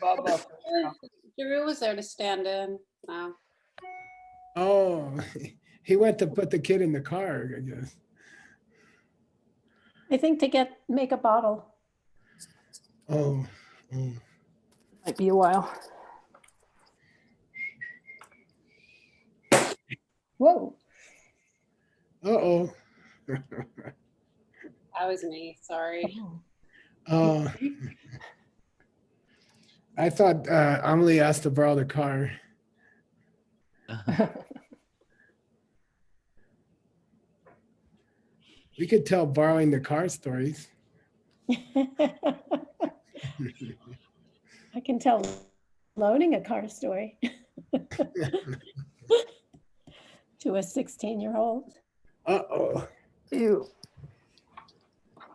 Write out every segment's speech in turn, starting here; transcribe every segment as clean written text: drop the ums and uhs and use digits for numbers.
Baba. Drew was there to stand in. Wow. Oh, he went to put the kid in the car, I guess. I think to make a bottle. Oh. Might be a while. Whoa. Uh-oh. That was me. Sorry. I thought Amelie asked to borrow the car. We could tell borrowing the car stories. I can tell loaning a car story to a 16-year-old. Uh-oh. Ew.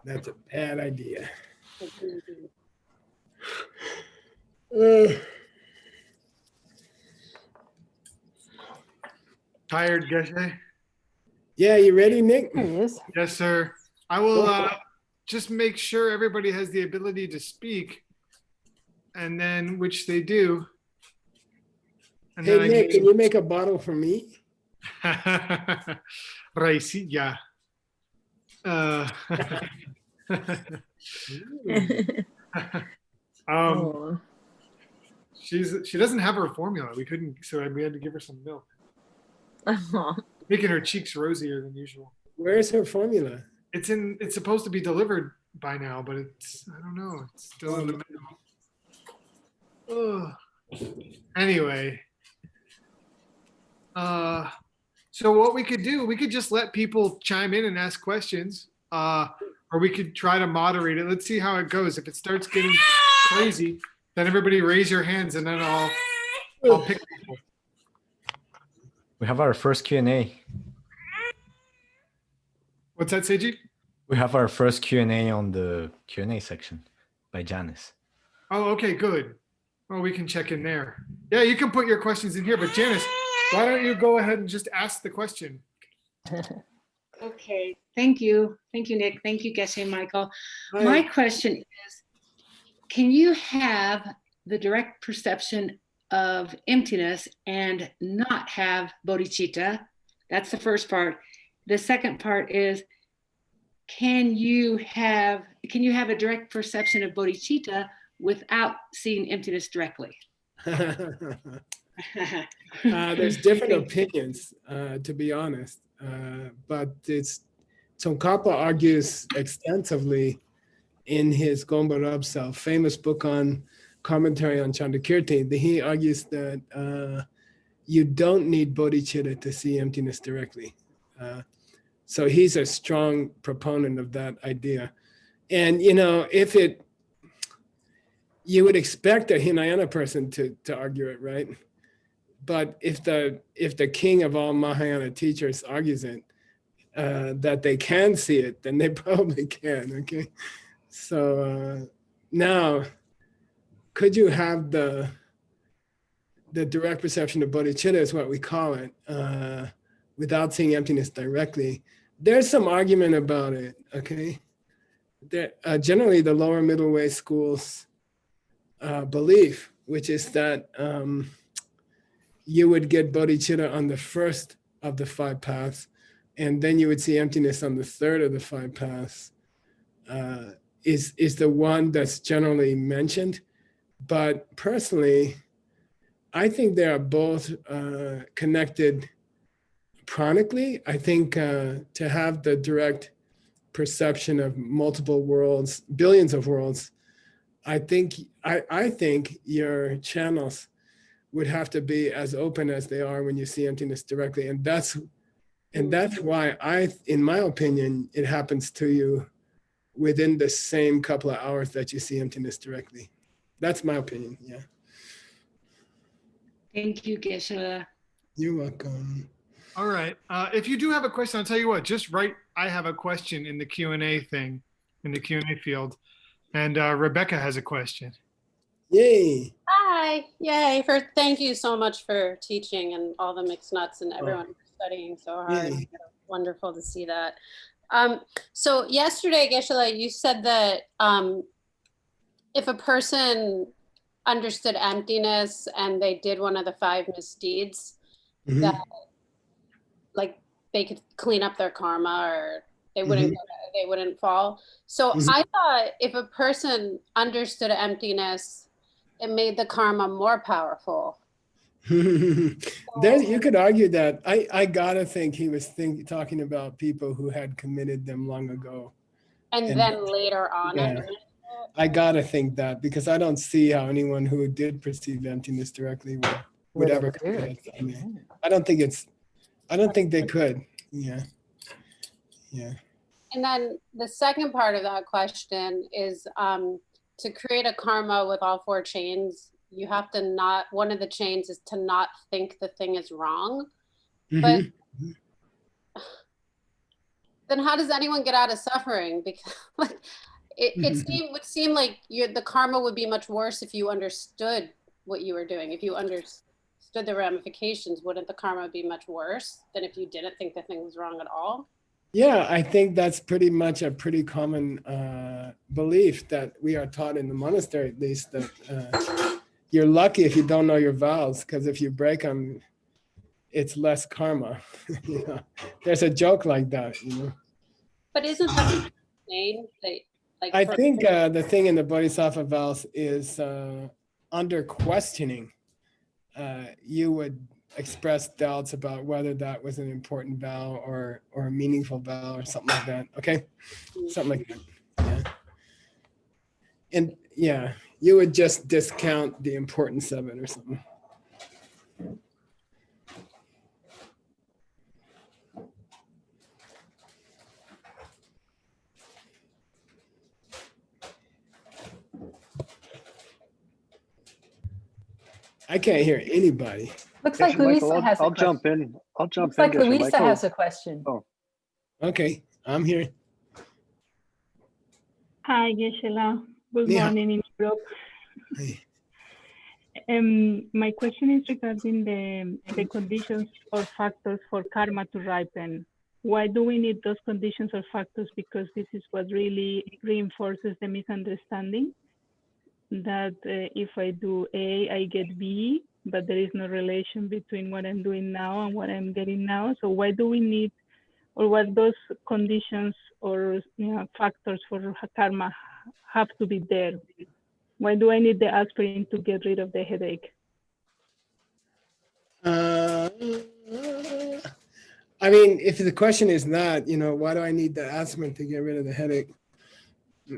That's a bad idea. Tired, Geshe? Yeah, you ready, Nick? There he is. Yes, sir. I will just make sure everybody has the ability to speak, and then, which they do. And Hey, then Nick, can you make a bottle for me? Raicilla. Oh. She doesn't have her formula. We couldn't, so we had to give her some milk, Oh. making her cheeks rosier than usual. Where's her formula? It's supposed to be delivered by now, but it's, I don't know, it's still in the mail. Ugh. Anyway, so what we could do, we could just let people chime in and ask questions, or we could try to moderate it. Let's see how it goes. If it starts getting crazy, then everybody raise your hands, and then I'll pick people. We have our first Q&A. What's that, Seiji? We have our first Q&A on the Q&A section by Janice. Oh, okay, good. Well, we can check in there. Yeah, you can put your questions in here, but Janice, why don't you go ahead and just ask the question? Okay, thank you. Thank you, Nick. Thank you, Geshe Michael. Hi. My question is, can you have the direct perception of emptiness and not have bodhicitta? That's the first part. The second part is, can you have a direct perception of bodhicitta without seeing emptiness directly? There's different opinions, to be honest, but Tsongkhapa argues extensively in his Gompa Rabsa, famous book on commentary on Chandakirti, that he argues that you don't need bodhicitta to see emptiness directly. So he's a strong proponent of that idea. And, you know, you would expect a Hinayana person to argue it, right? But if the king of all Mahayana teachers argues it, that they can see it, then they probably can, okay? So now, could you have the direct perception of bodhicitta is what we call it, without seeing emptiness directly? There's some argument about it, okay? Generally, the lower middle way schools belief, which is that you would get bodhicitta on the first of the 5 paths, and then you would see emptiness on the third of the 5 paths, is the one that's generally mentioned. But personally, I think they are both connected chronically. I think to have the direct perception of multiple worlds, billions of worlds, I think your channels would have to be as open as they are when you see emptiness directly, and that's why in my opinion, it happens to you within the same couple of hours that you see emptiness directly. That's my opinion. Yeah. Thank you, Geshe. You're welcome. All right. If you do have a question, I'll tell you what, just write, I have a question in the Q&A thing, in the Q&A field. And Rebecca has a question. Yay. Hi. Yay. Thank you so much for teaching and all the mixed nuts and everyone for studying so hard. Yay. Wonderful to see that. So yesterday, Geshe, you said that if a person understood emptiness and they did one of the 5 misdeeds, Mhm. that like they could clean up their karma or they wouldn't they wouldn't fall. So Mhm. I thought if a person understood emptiness, it made the karma more powerful. There, you could argue that. I gotta think he was talking about people who had committed them long ago. And And- then later on, Yeah. I gotta think that, because I don't see how anyone who did perceive emptiness directly would ever do commit it. it. I mean, I don't think they could. Yeah. Yeah. and then the second part of that question is to create a karma with all 4 chains, you have to not, one of the chains is to not think the thing is wrong. But Mhm. then how does anyone get out of suffering? Because like would seem like the karma would be much worse if you understood what you were doing. If you understood the ramifications, wouldn't the karma be much worse than if you didn't think the thing was wrong at all? Yeah, I think that's pretty much a pretty common belief that we are taught in the monastery, at least, that you're lucky if you don't know your vows, because if you break them, it's less karma. You know, there's a joke like that. You know, But isn't that insane? Like I think the thing in the Bodhisattva vows is under questioning, you would express doubts about whether that was an important vow or a meaningful vow or something like that. Okay, something like that. Yeah. And yeah, you would just discount the importance of it or something. I can't hear anybody. Looks like Geshe Michael, Luisa has a I'll question. jump in. I'll jump Looks in. like Geshe Luisa Michael. has a question. Oh. Okay, I'm here. Hi, Geshe. Good Ni hao. morning in Europe. Hey. My question is regarding the conditions or factors for karma to ripen. Why do we need those conditions or factors? Because this is what really reinforces the misunderstanding that if I do A, I get B, but there is no relation between what I'm doing now and what I'm getting now. So why do we need, or what those conditions or factors for karma have to be there? Why do I need the aspirin to get rid of the headache? I mean, if the question is that, why do I need the aspirin to get rid of the headache?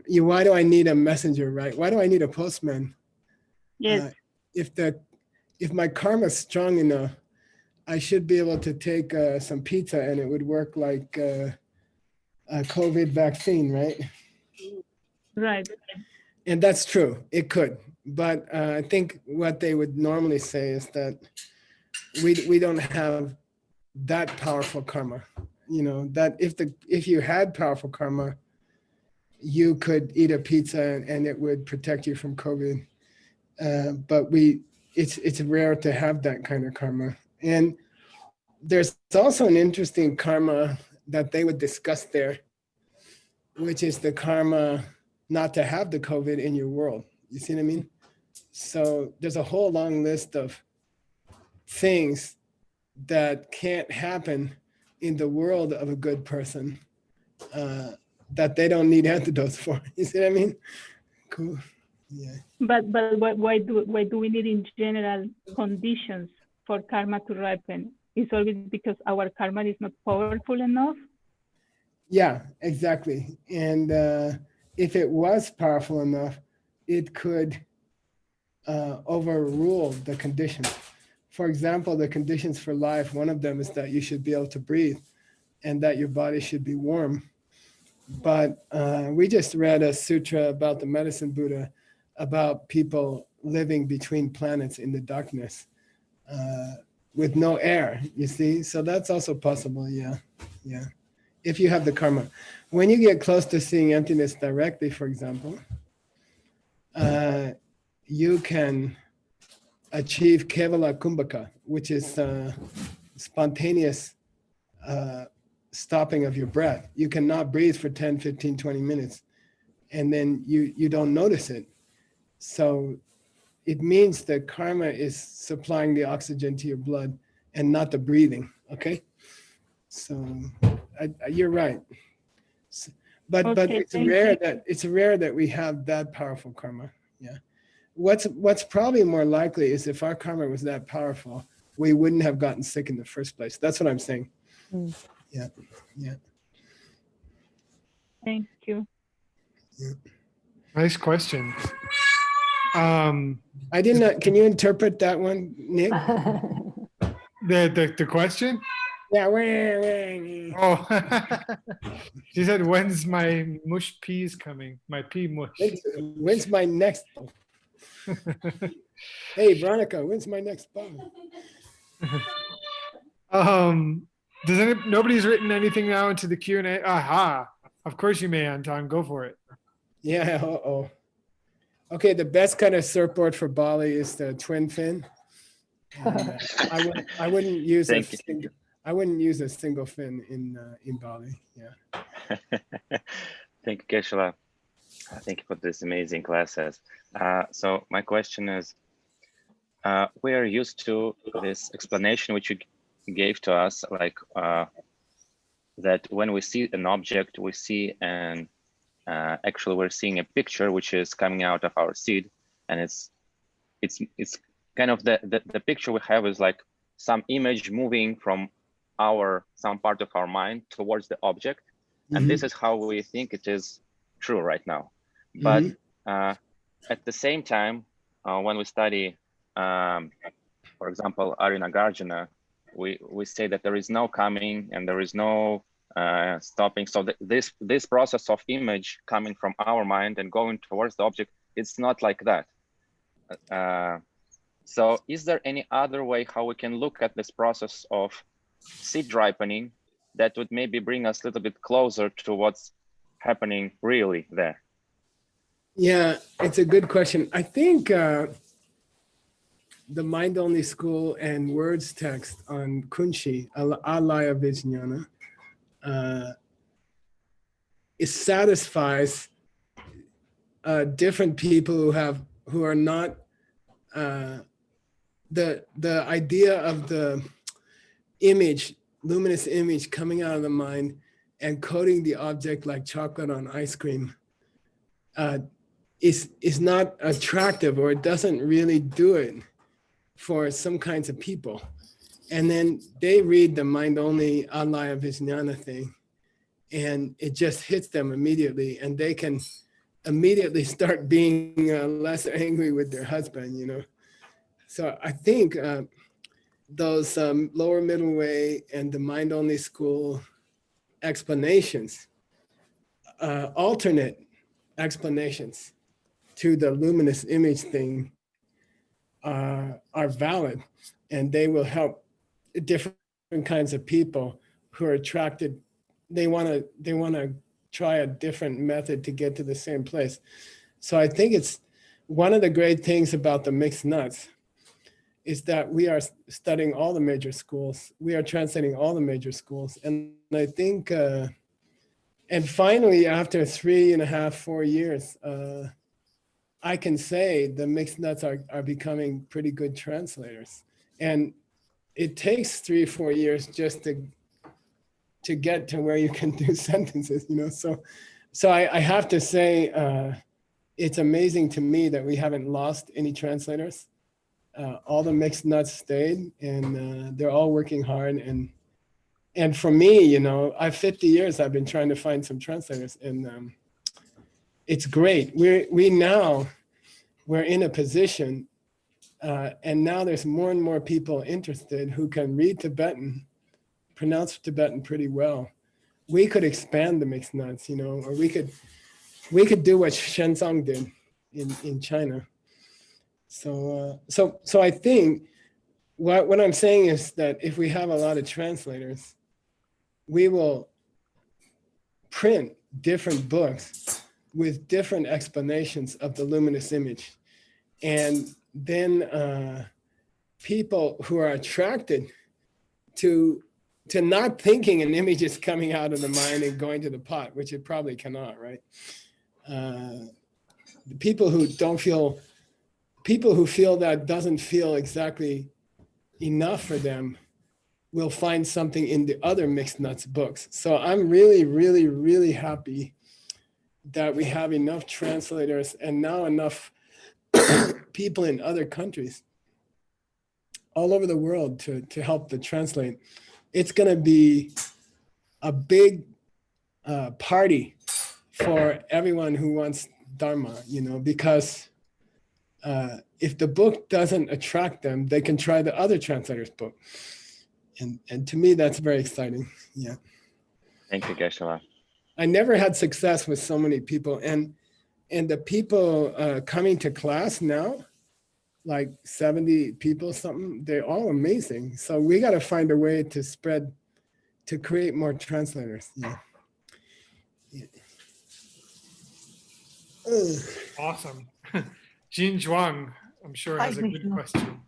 Why do I need a messenger, right? Why do I need a postman? Yes. If my karma is strong enough, I should be able to take some pizza and it would work like a COVID vaccine, right? Right. And that's true, it could. But I think what they would normally say is that we don't have that powerful karma. That if you had powerful karma, you could eat a pizza and it would protect you from COVID. But it's rare to have that kind of karma. And there's also an interesting karma that they would discuss there, which is the karma not to have the COVID in your world. You see what I mean? So there's a whole long list of things that can't happen in the world of a good person that they don't need antidotes for. You see what I mean? Cool. Yeah. But why do we need in general conditions for karma to ripen? It's always because our karma is not powerful enough. Yeah, exactly. And if it was powerful enough, it could overrule the conditions. For example, the conditions for life, one of them is that you should be able to breathe and that your body should be warm. But we just read a sutra about the medicine Buddha, about people living between planets in the darkness with no air, you see? So that's also possible, yeah. If you have the karma. When you get close to seeing emptiness directly, for example, you can achieve kevala kumbhaka, which is spontaneous stopping of your breath. You cannot breathe for 10, 15, 20 minutes, and then you don't notice it. So it means that karma is supplying the oxygen to your blood and not the breathing. Okay, so you're right. But Okay, it's thank rare you. that we have that powerful karma. Yeah. What's probably more likely is if our karma was that powerful, we wouldn't have gotten sick in the first place. That's what I'm saying. Mm. Yeah. Yeah. Thank you. Nice question. I didn't. Can you interpret that one, Nick? The question? Yeah. Oh, she said, "When's my mush peas coming? My pea mush." When's my next? Hey, Veronica, when's my next ball? Nobody's written anything now into the Q&A. Aha! Of course you may, Anton. Go for it. Yeah. Okay, the best kind of surfboard for Bali is the twin fin. I wouldn't use I wouldn't use a single fin in Bali. Yeah. Thank you, Geshe. Thank you for this amazing classes. So my question is, we are used to this explanation which you gave to us, like that when we see an object, we see an actually we're seeing a picture which is coming out of our seed, and it's kind of the picture we have is like some image moving from some part of our mind towards the object, and this is how we think it is true right now. But at the same time, when we study, for example, Arinagarjuna, we say that there is no coming and there is no stopping. So this process of image coming from our mind and going towards the object, it's not like that. So is there any other way how we can look at this process of seed ripening that would maybe bring us a little bit closer to what's happening really there? Yeah, it's a good question. I think the mind-only school and words text on Kunshi, Alaya Vijnana, it satisfies different people who are not the idea of the image, luminous image coming out of the mind and coating the object like chocolate on ice cream is not attractive, or it doesn't really do it for some kinds of people. And then they read the mind-only Alaya Vijnana thing, and it just hits them immediately, and they can immediately start being less angry with their husband, you know. So I think those lower middle way and the mind-only school explanations, alternate explanations to the luminous image thing are valid, and they will help different kinds of people who are attracted. They want to try a different method to get to the same place. So I think it's one of the great things about the mixed nuts is that we are studying all the major schools. We are translating all the major schools. And I think, and finally, after 3.5, 4 years, I can say the mixed nuts are becoming pretty good translators. And it takes 3 or 4 years just to get to where you can do sentences, you know? So I have to say, it's amazing to me that we haven't lost any translators. All the mixed nuts stayed, and they're all working hard. And for me, you know, 50 years I've been trying to find some translators, and it's great. We're in a position, and now there's more and more people interested who can read Tibetan, pronounce Tibetan pretty well. We could expand the mixed nuts, you know, or we could do what Shenzong did in China. So I think what I'm saying is that if we have a lot of translators, we will print different books with different explanations of the luminous image. And then people who are attracted to not thinking an image is coming out of the mind and going to the pot, which it probably cannot, right? The people who don't feel people who feel that doesn't feel exactly enough for them will find something in the other Mixed Nuts books. So I'm really, really, really happy that we have enough translators and now enough people in other countries all over the world to help to translate. It's going to be a big party for everyone who wants Dharma, because if the book doesn't attract them, they can try the other translator's book. And to me, that's very exciting. Yeah. Thank you, Geshe. I never had success with so many people. And the people coming to class now, like 70 people, something, they're all amazing. So we got to find a way to create more translators. Yeah. Awesome. Jin Zhuang, I'm sure, has a good question.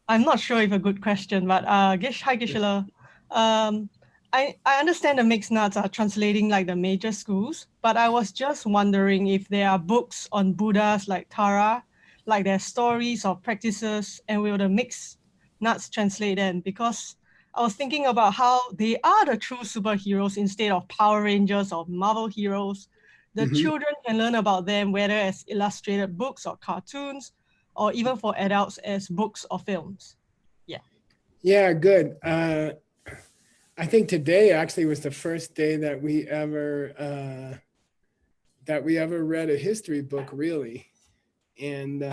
I'm not sure if a good question, but hi Geshe. I understand the Mixed Nuts are translating like the major schools, but I was just wondering if there are books on Buddhas like Tara, like their stories or practices, and will the Mixed Nuts translate them? Because I was thinking about how they are the true superheroes instead of Power Rangers or Marvel heroes. The children can learn about them, whether as illustrated books or cartoons, or even for adults as books or films. Yeah. Yeah, good. I think today actually was the first day that we ever read a history book, really. And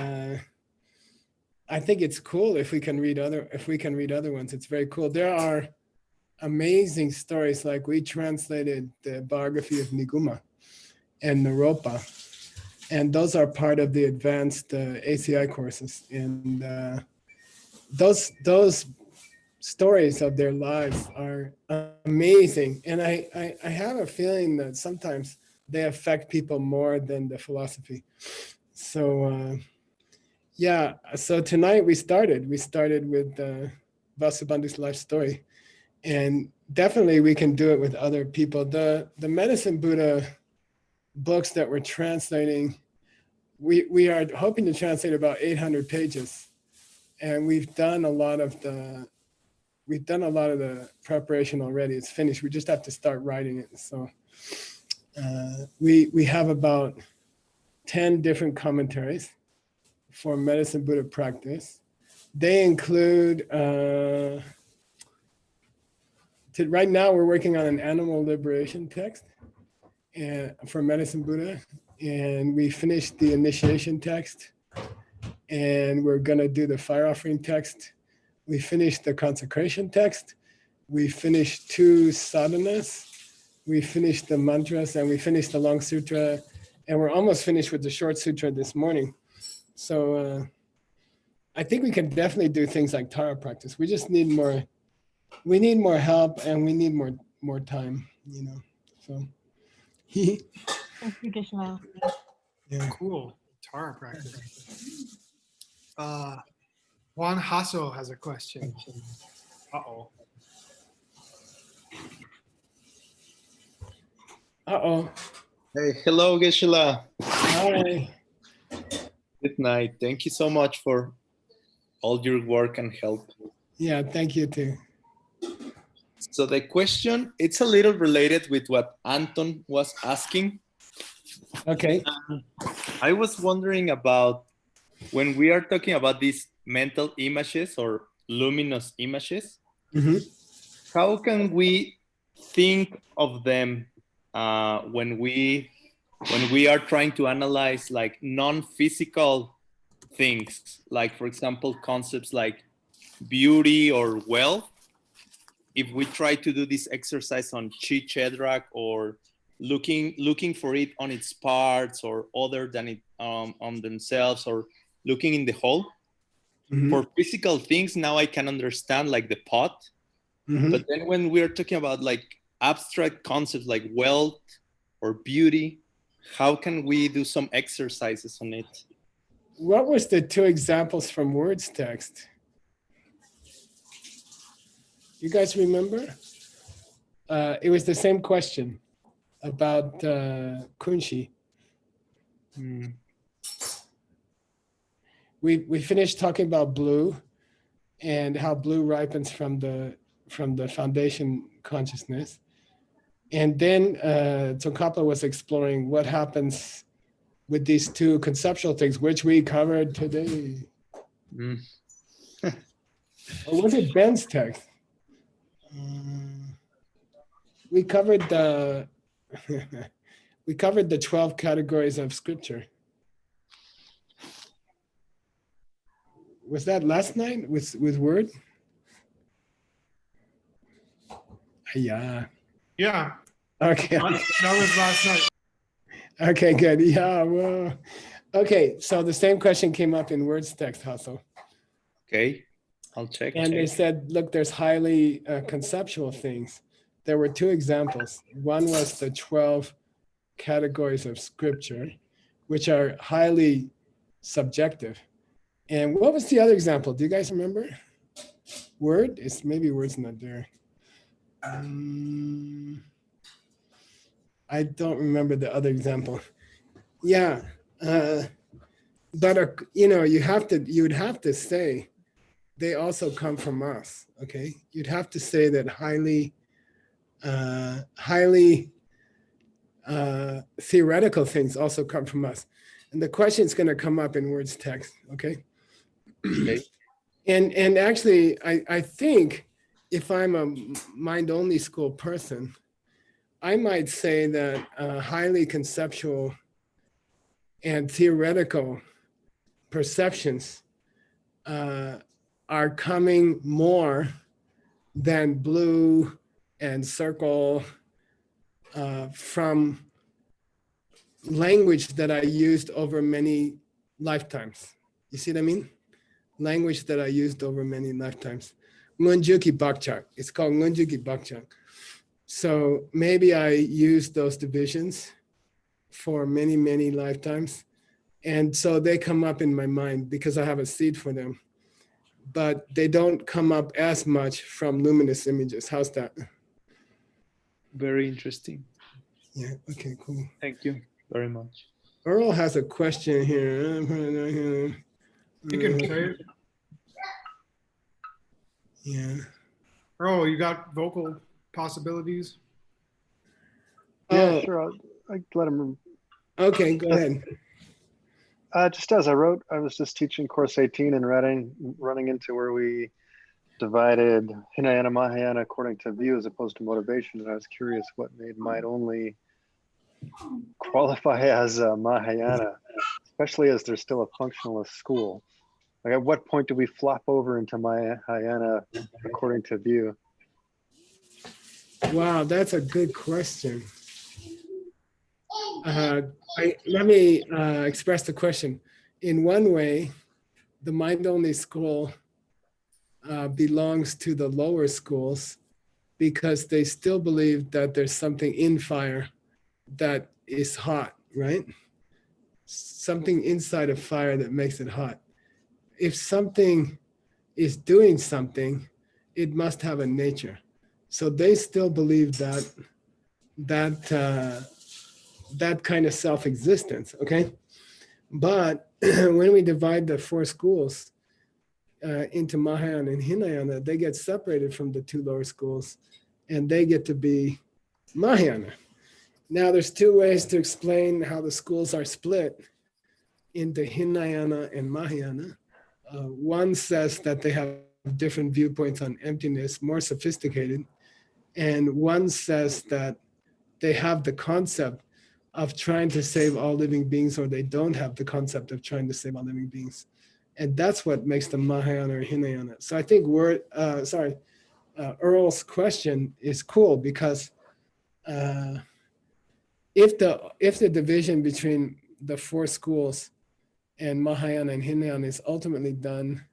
I think it's cool if we can read other ones. It's very cool. There are amazing stories, like we translated the biography of Niguma and Naropa, and those are part of the advanced ACI courses. And those stories of their lives are amazing. And I have a feeling that sometimes they affect people more than the philosophy. So yeah, so tonight we started with Vasubandhu's life story. And definitely we can do it with other people. The Medicine Buddha books that we're translating, we are hoping to translate about 800 pages. And we've done a lot of the preparation already. It's finished. We just have to start writing it. So we have about 10 different commentaries for Medicine Buddha practice. They include, right now we're working on an animal liberation text for Medicine Buddha. And we finished the initiation text. And we're gonna do the fire offering text. We finished the consecration text. We finished 2 sadhanas. We finished the mantras, and we finished the long sutra. And we're almost finished with the short sutra this morning. So I think we can definitely do things like Tara practice. We just need more. We need more help, and we need more time. So. Thank you, Geshe. Yeah. Cool. Tara practice. Juan Hasso has a question. Uh-oh. Hey, hello, Geshe. Hi. Good night. Thank you so much for all your work and help. Yeah, thank you too. So the question, it's a little related with what Anton was asking. Okay. I was wondering about when we are talking about these mental images or luminous images, how can we think of them when we are trying to analyze like non-physical things, like for example, concepts like beauty or wealth? If we try to do this exercise on Chi Chedrak or looking for it on its parts or other than it on themselves, or looking in the whole. For physical things, now I can understand like the pot. But then when we're talking about like abstract concepts like wealth or beauty, how can we do some exercises on it? What was the 2 examples from Words text? You guys remember? It was the same question about Kunshi. we finished talking about blue and how blue ripens from the foundation consciousness. And then Tsongkhapa was exploring what happens with these two conceptual things, which we covered today. Or was it Ben's text? We covered the we covered the 12 categories of scripture. Was that last night with Word? Yeah. Yeah. Okay. That was last night. Okay, good. Yeah, well, okay. So the same question came up in Word's text also. Okay, I'll check. And they said, look, there's highly conceptual things. There were two examples. One was the 12 categories of scripture, which are highly subjective. And what was the other example? Do you guys remember? Word? It's maybe Word's not there. I don't remember the other example. Yeah, but you know, you would have to say they also come from us. Okay, you'd have to say that highly theoretical things also come from us. And the question is going to come up in Word's text. Okay. Okay. And actually, I think if I'm a mind-only school person, I might say that highly conceptual and theoretical perceptions are coming more than blue and circle from language that I used over many lifetimes. You see what I mean? Language that I used over many lifetimes. Ngunjuki Bakchak. It's called Ngunjuki Bakchak. So maybe I used those divisions for many, many lifetimes. And so they come up in my mind because I have a seed for them. But they don't come up as much from luminous images. How's that? Very interesting. Yeah, okay, cool. Thank you very much. Earl has a question here. You can say it. Yeah. Earl, you got vocal possibilities? Yeah, sure. I'd let him. Okay, go ahead. Just as I wrote, I was just teaching course 18 and running into where we divided Hinayana Mahayana according to view as opposed to motivation. And I was curious what made mind only qualify as a Mahayana, especially as there's still a functionalist school. Like at what point do we flop over into Mahayana according to view? Wow, that's a good question. Let me express the question. In one way, the mind-only school belongs to the lower schools because they still believe that there's something in fire that is hot, right? Something inside of fire that makes it hot. If something is doing something, it must have a nature. So they still believe that kind of self-existence, okay? But when we divide the four schools into Mahayana and Hinayana, they get separated from the two lower schools and they get to be Mahayana. Now there's two ways to explain how the schools are split into Hinayana and Mahayana. One says that they have different viewpoints on emptiness, more sophisticated. And one says that they have the concept of trying to save all living beings, or they don't have the concept of trying to save all living beings. And that's what makes them Mahayana or Hinayana. So I think Earl's question is cool because if the division between the four schools and Mahayana and Hinayana is ultimately done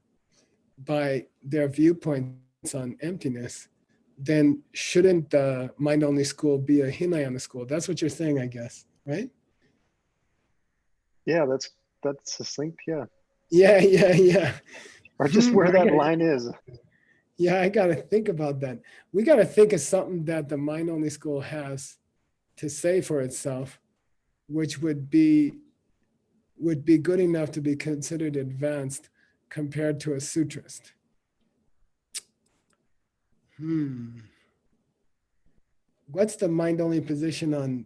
by their viewpoints on emptiness, then shouldn't the mind-only school be a Hinayana school? That's what you're saying, I guess, right? Yeah, that's succinct, yeah. Yeah. Or just where that line is. Yeah, I got to think about that. We got to think of something that the mind-only school has to say for itself, which would be would be good enough to be considered advanced compared to a sutrist? What's the mind-only position on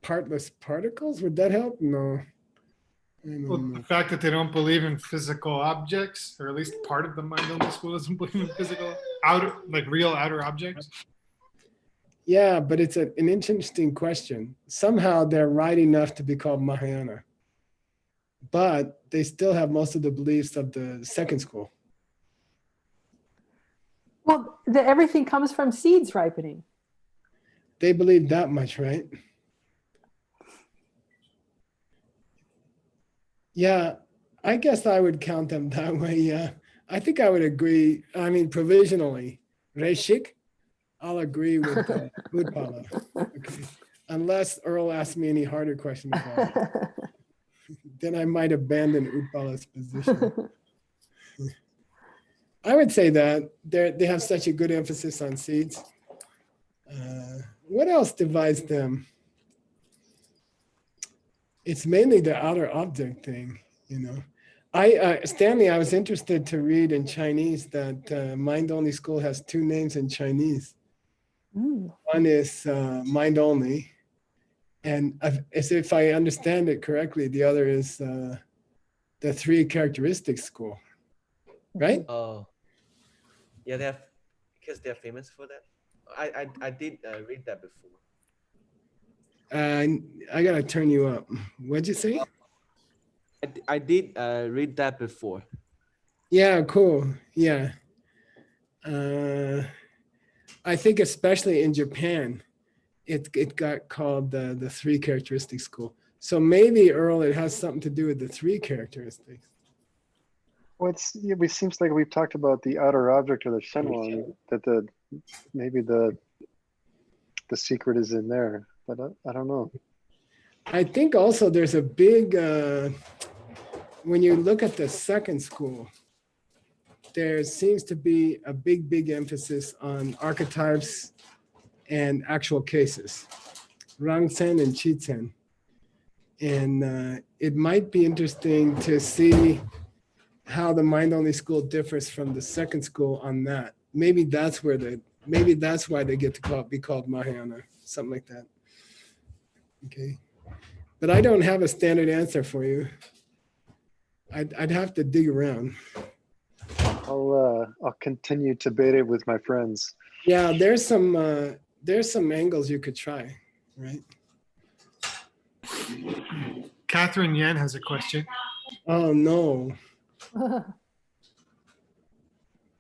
partless particles? Would that help? No. Well, the fact that they don't believe in physical objects, or at least part of the mind-only school doesn't believe in physical real outer objects. Yeah, but it's an interesting question. Somehow they're right enough to be called Mahayana, but they still have most of the beliefs of the second school. Well, everything comes from seeds ripening. They believe that much, right? Yeah, I guess I would count them that way. Yeah, I think I would agree. I mean, provisionally, Reshik, I'll agree with Utpala. Okay. Unless Earl asks me any harder questions about it. Then I might abandon Utpala's position. I would say that they have such a good emphasis on seeds. What else divides them? It's mainly the outer object thing, you know. Stanley, I was interested to read in Chinese that Mind Only School has two names in Chinese. One is Mind Only, and as if I understand it correctly, the other is the Three Characteristics School, right? Oh, yeah, because they're famous for that. I did read that before. I gotta turn you up. What'd you say? I did read that before. Yeah, cool. Yeah. I think especially in Japan, it got called the Three Characteristics School. So maybe, Earl, it has something to do with the three characteristics. Well, it seems like we've talked about the outer object or the shenwan, that maybe the secret is in there, but I don't know. I think also there's a big, when you look at the second school, there seems to be a big emphasis on archetypes and actual cases, Rangsen and Chichen. And it might be interesting to see how the mind-only school differs from the second school on that. Maybe that's why they get to be called Mahayana, something like that. Okay, but I don't have a standard answer for you. I'd have to dig around. I'll continue to debate it with my friends. Yeah, there's some angles you could try, right? Catherine Yen has a question. Oh no.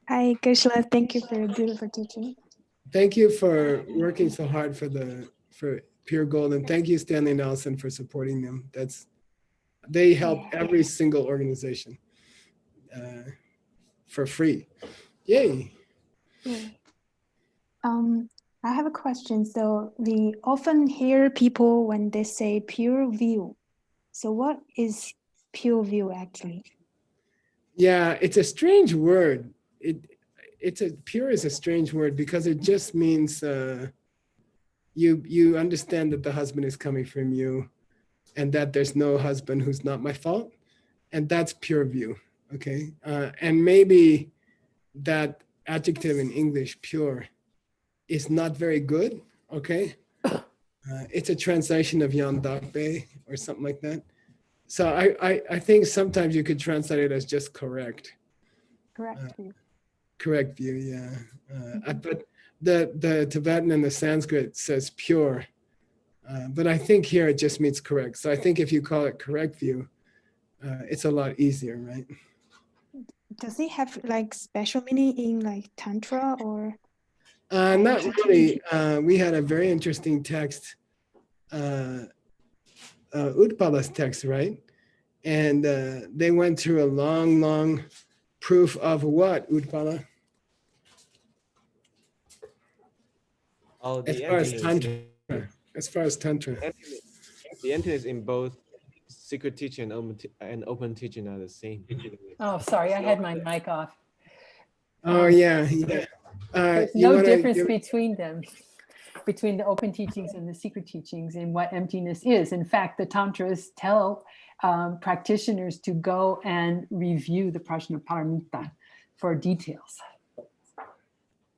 Hi, Geshe. Thank you for your beautiful teaching. Thank you for working so hard for Pure Gold, and thank you, Stanley Nelson, for supporting them. They help every single organization for free. Yay. I have a question. So we often hear people when they say pure view. So what is pure view actually? Yeah, it's a strange word. Pure is a strange word because it just means you understand that the husband is coming from you and that there's no husband who's not my fault. And that's pure view, okay? And maybe that adjective in English, pure, is not very good, okay? It's a translation of Yan Dakbe or something like that. So I think sometimes you could translate it as just correct. Correct view. Correct view, yeah. But the Tibetan and the Sanskrit says pure. But I think here it just means correct. So I think if you call it correct view, it's a lot easier, right? Does it have like special meaning in like Tantra or? Not really. We had a very interesting text, Utpala's text, right? And they went through a long proof of what, Utpala? Oh, As far as Tantra. The emptiness in both secret teaching and open teaching are the same. Oh, sorry, I had my mic off. Oh, yeah. There's no difference between them, between the open teachings and the secret teachings and what emptiness is. In fact, the Tantras tell practitioners to go and review the Prajnaparamita for details.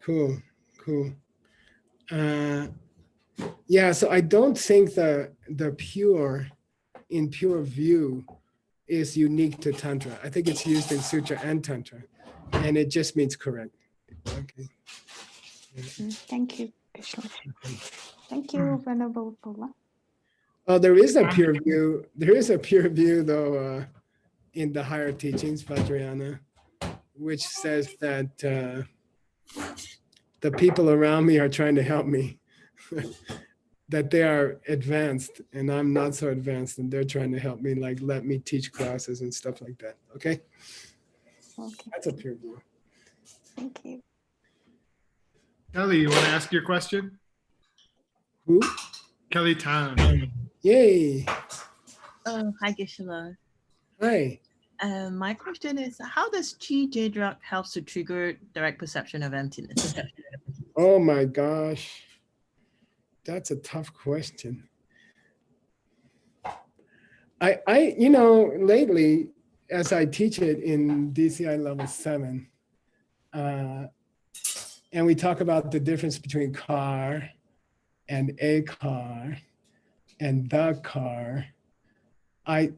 Cool. Yeah, so I don't think the pure in pure view is unique to Tantra. I think it's used in Sutra and Tantra, and it just means correct. Okay. Thank you, Krishna. Thank you, Venerable Paula. Oh, there is a pure view. There is a pure view, though, in the higher teachings, Vajrayana, which says that the people around me are trying to help me, that they are advanced and I'm not so advanced, and they're trying to help me, like let me teach classes and stuff like that. Okay. That's a pure view. Thank you. Kelly, you want to ask your question? Who? Kelly Tan. Yay. Hi, Geshe. Hi. My question is, how does Chi drug helps to trigger direct perception of emptiness? Oh my gosh. That's a tough question. I lately, as I teach it in DCI level 7, and we talk about the difference between car and a car and the car, I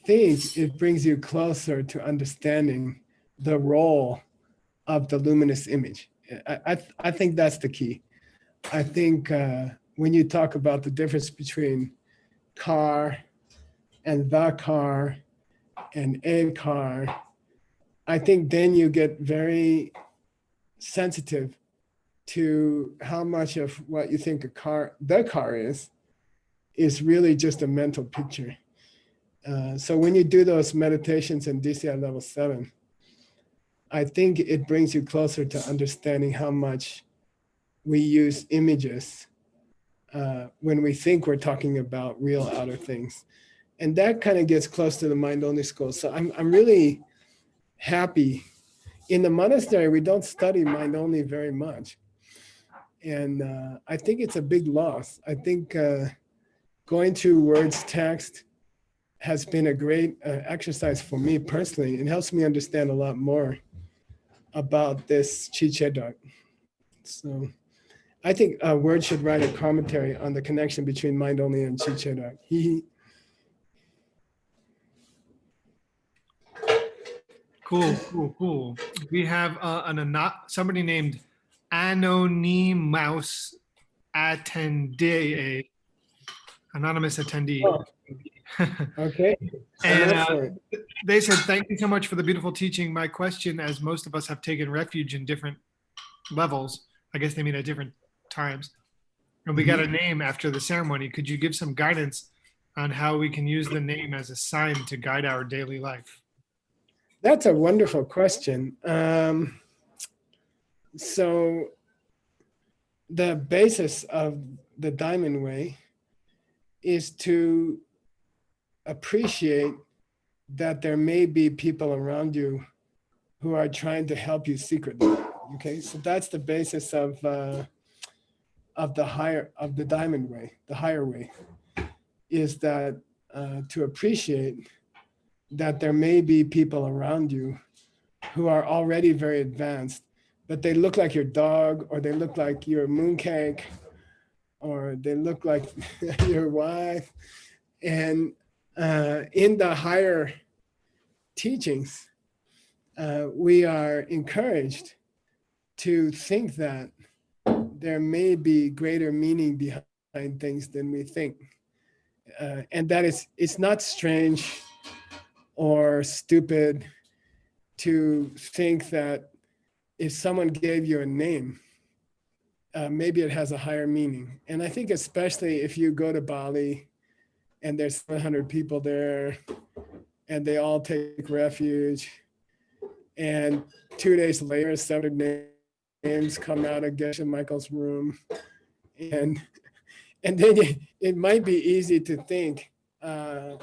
think it brings you closer to understanding the role of the luminous image. I think that's the key. I think when you talk about the difference between car and the car and a car, I think then you get very sensitive to how much of what you think the car is really just a mental picture. So when you do those meditations in DCI level 7, I think it brings you closer to understanding how much we use images when we think we're talking about real outer things. And that kind of gets close to the mind-only school. So I'm really happy. In the monastery, we don't study mind-only very much. And I think it's a big loss. I think going through words text has been a great exercise for me personally. It helps me understand a lot more about this Chi. So I think Word should write a commentary on the connection between mind only and Chi. Cool. We have somebody named Anonymous Attendee, anonymous attendee. Oh, okay. And they said, thank you so much for the beautiful teaching. My question, as most of us have taken refuge in different levels, I guess they mean at different times, and we got a name after the ceremony. Could you give some guidance on how we can use the name as a sign to guide our daily life? That's a wonderful question. So the basis of the Diamond Way is to appreciate that there may be people around you who are trying to help you secretly. Okay, so that's the basis of the Diamond Way, the higher way, is that to appreciate that there may be people around you who are already very advanced, but they look like your dog, or they look like your mooncake, or they look like your wife. And in the higher teachings, we are encouraged to think that there may be greater meaning behind things than we think. And that it's not strange or stupid to think that if someone gave you a name, maybe it has a higher meaning. And I think especially if you go to Bali and there's 700 people there and they all take refuge, and 2 days later, 700 names come out of Geshe Michael's room. And then it might be easy to think, oh,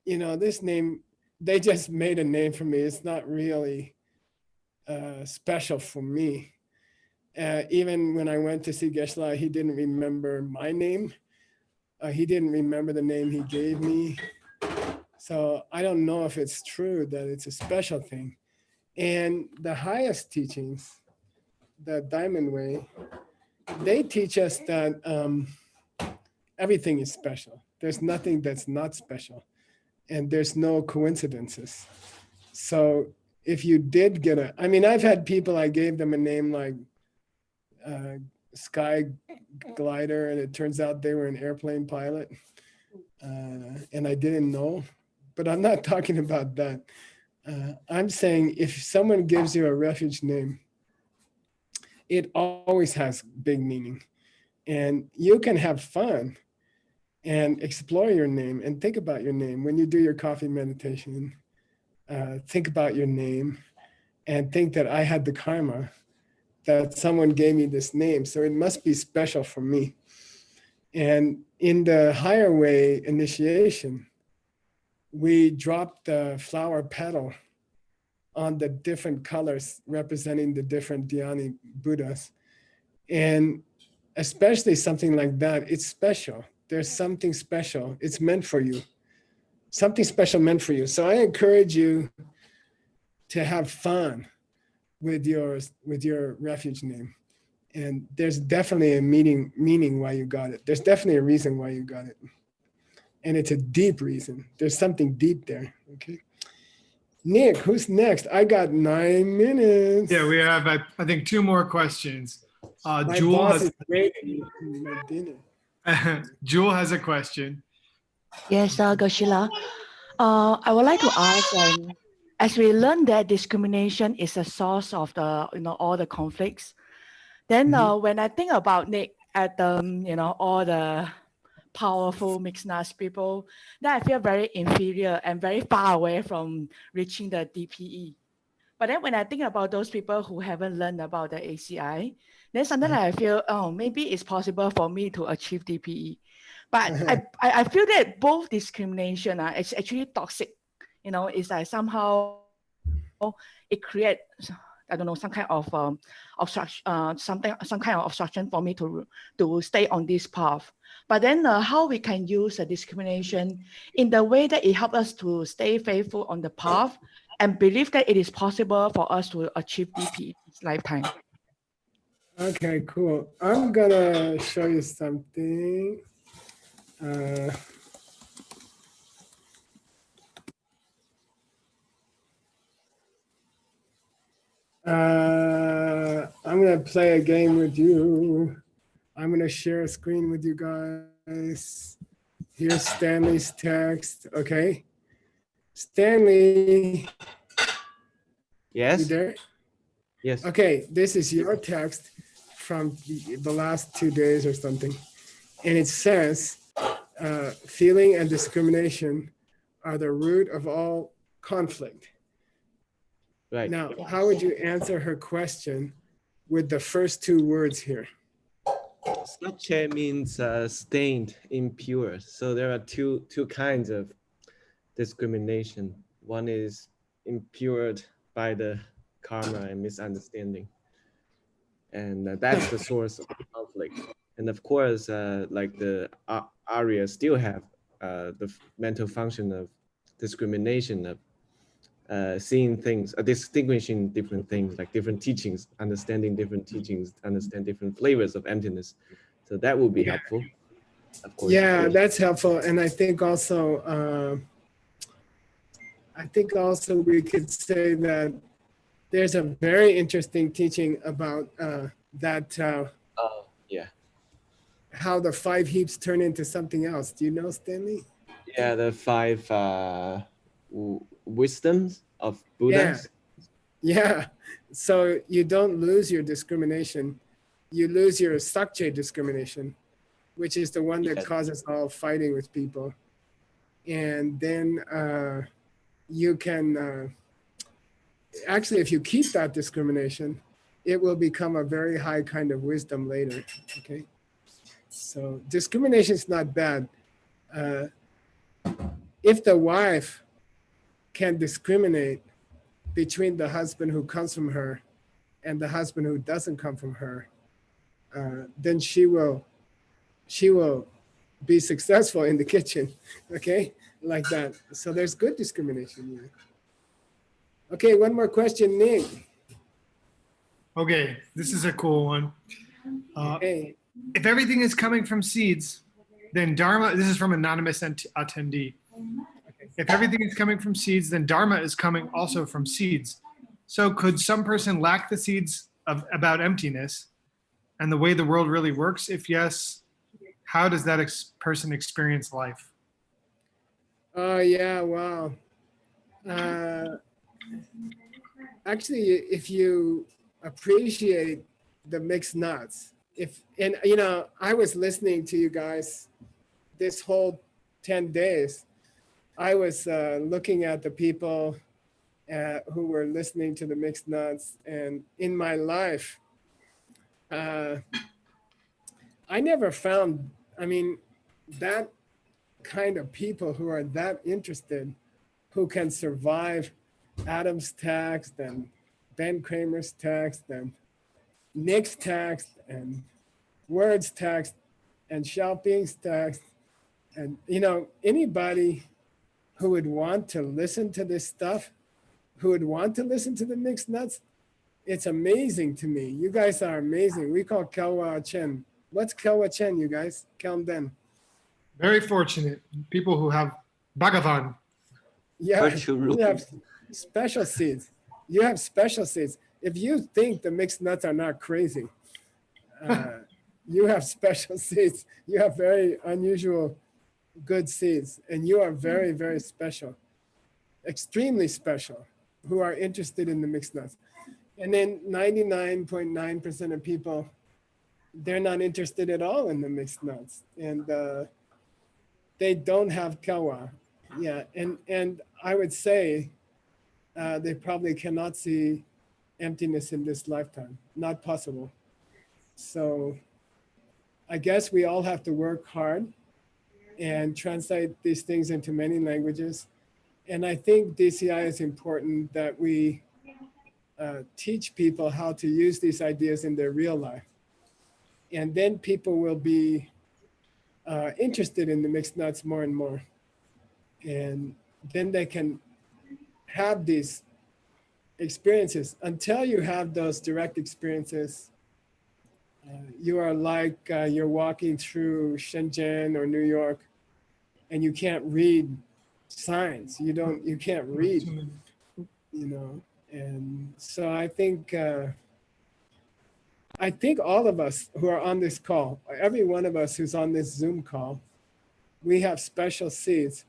this name, they just made a name for me. It's not really special for me. Even when I went to see Geshe, he didn't remember my name. He didn't remember the name he gave me. So I don't know if it's true that it's a special thing. And the highest teachings, the Diamond Way, they teach us that everything is special. There's nothing that's not special. And there's no coincidences. So if you did get I mean, I've had people, I gave them a name like Sky Glider, and it turns out they were an airplane pilot. And I didn't know, but I'm not talking about that. I'm saying if someone gives you a refuge name, it always has big meaning. And you can have fun and explore your name and think about your name. When you do your coffee meditation, think about your name and think that I had the karma that someone gave me this name. So it must be special for me. And in the higher way initiation, we drop the flower petal on the different colors representing the different Dhyani Buddhas. And especially something like that, it's special. There's something special. It's meant for you. Something special meant for you. So I encourage you to have fun with your refuge name. And there's definitely a meaning why you got it. There's definitely a reason why you got it. And it's a deep reason. There's something deep there, okay? Nick, who's next? I got 9 minutes. Yeah, we have, I think, 2 more questions. My Jewel boss has, is waiting for my dinner. Jewel has a question. Yes, Goshila. I would like to ask, as we learn that discrimination is a source of the, all the conflicts, then when I think about Nick at all the powerful mixed nuts people, then I feel very inferior and very far away from reaching the DPE. But then when I think about those people who haven't learned about the ACI, then sometimes I feel, oh, maybe it's possible for me to achieve DPE. But I feel that both discrimination is actually toxic. It's like somehow it creates, I don't know, some kind of obstruction, some kind of obstruction for me to stay on this path. But then how we can use the discrimination in the way that it helps us to stay faithful on the path and believe that it is possible for us to achieve DP this lifetime. Okay, cool. I'm gonna show you something. I'm gonna play a game with you. I'm gonna share a screen with you guys. Here's Stanley's text, okay? Stanley. Yes. You there? Yes. Okay, this is your text from the last 2 days or something. And it says, feeling and discrimination are the root of all conflict. Right. Now, how would you answer her question with the first 2 words here? Sakche means stained, impure. So there are two kinds of discrimination. One is impured by the karma and misunderstanding. And that's the source of conflict. And of course, like the Arya still have the mental function of discrimination, of seeing things, distinguishing different things, like different teachings, understanding different teachings, understand different flavors of emptiness. So that will be helpful, of course. Yeah, that's helpful. And I think also we could say that there's a very interesting teaching about how the 5 heaps turn into something else. Do you know, Stanley? Yeah, the 5 wisdoms of Buddha. Yeah. So you don't lose your discrimination. You lose your sakche discrimination, which is the one that causes all fighting with people. And then you can, actually, if you keep that discrimination, it will become a very high kind of wisdom later, okay? So discrimination is not bad. If the wife can discriminate between the husband who comes from her and the husband who doesn't come from her, then she will be successful in the kitchen, okay? like that. So there's good discrimination. Yeah. Okay, one more question, Nick. Okay, this is a cool one. Hey. If everything is coming from seeds, then Dharma, this is from anonymous attendee. If everything is coming from seeds, then Dharma is coming also from seeds. So could some person lack the seeds about emptiness and the way the world really works? If yes, how does that person experience life? Oh, yeah, wow. Actually, if you appreciate the mixed nuts, I was listening to you guys this whole 10 days. I was looking at the people who were listening to the mixed nuts, and in my life, I never found, that kind of people who are that interested, who can survive Adam's text and Ben Kramer's text and Nick's text and Word's text and Xiaoping's text, and anybody who would want to listen to this stuff, who would want to listen to the mixed nuts, it's amazing to me. You guys are amazing. We call Kawa Chen. What's Kawa Chen, you guys? Count them. Very fortunate people who have Bhagavan. Yeah, you have special seeds. You have special seeds. If you think the mixed nuts are not crazy, you have special seeds. You have very unusual, good seeds, and you are very, very special, extremely special, who are interested in the mixed nuts. And then 99.9% of people, they're not interested at all in the mixed nuts, and they don't have kawa. Yeah, and I would say they probably cannot see emptiness in this lifetime. Not possible. So I guess we all have to work hard and translate these things into many languages. And I think DCI is important that we teach people how to use these ideas in their real life. And then people will be interested in the mixed nuts more and more. And then they can have these experiences. Until you have those direct experiences, you are like you're walking through Shenzhen or New York, and you can't read signs. You can't read, And so I think all of us who are on this call, every one of us who's on this Zoom call, we have special seeds.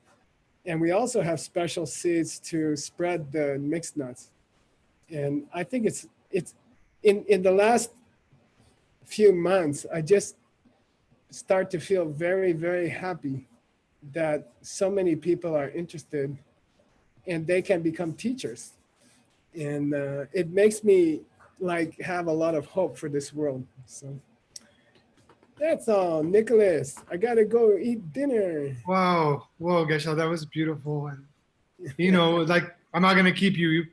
And we also have special seeds to spread the mixed nuts. And I think it's in the last few months, I just start to feel very, very happy that so many people are interested and they can become teachers. And it makes me have a lot of hope for this world. So that's all, Nicholas. I gotta go eat dinner. Wow, whoa, Geshe, that was beautiful. And I'm not gonna keep you,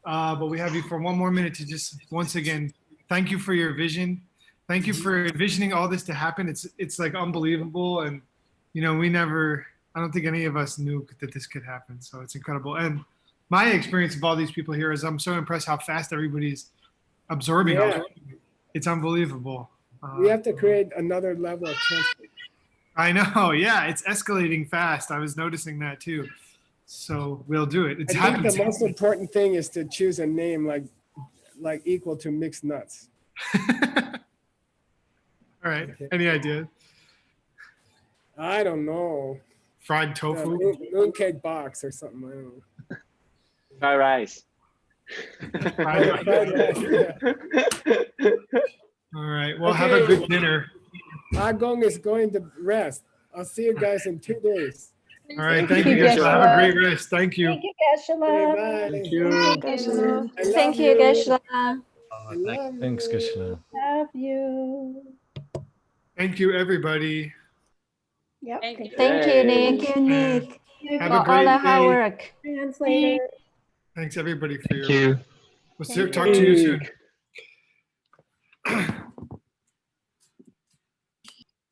but we have you for one more minute to just once again thank you for your vision. Thank you for envisioning all this to happen. It's like unbelievable, and I don't think any of us knew that this could happen. So it's incredible. And my experience of all these people here is I'm so impressed how fast everybody's absorbing. Yeah. It's unbelievable. We have to create another level of transfer. I know, yeah, it's escalating fast. I was noticing that too. So we'll do it. It's I think the most important thing is to choose a name like equal to mixed nuts. All right. Okay. Any idea? I don't know. Fried tofu? Mooncake box or something. I don't know. Fried rice. Fried rice. Yeah. All right. Well, have a good dinner. Agong is going to rest. I'll see you guys in 2 days. All right. Thank you, Geshe. Have a great rest. Thank you. Thank you, Geshe. Thank you. Thank you, Geshe. Thanks, Geshe. Love you. Thank you, everybody. Yep. Thank you, Nick. Thank you, Nick. Have for a great all the day. hard work. Translator. Thanks, everybody, for Thank you. We'll talk to you soon.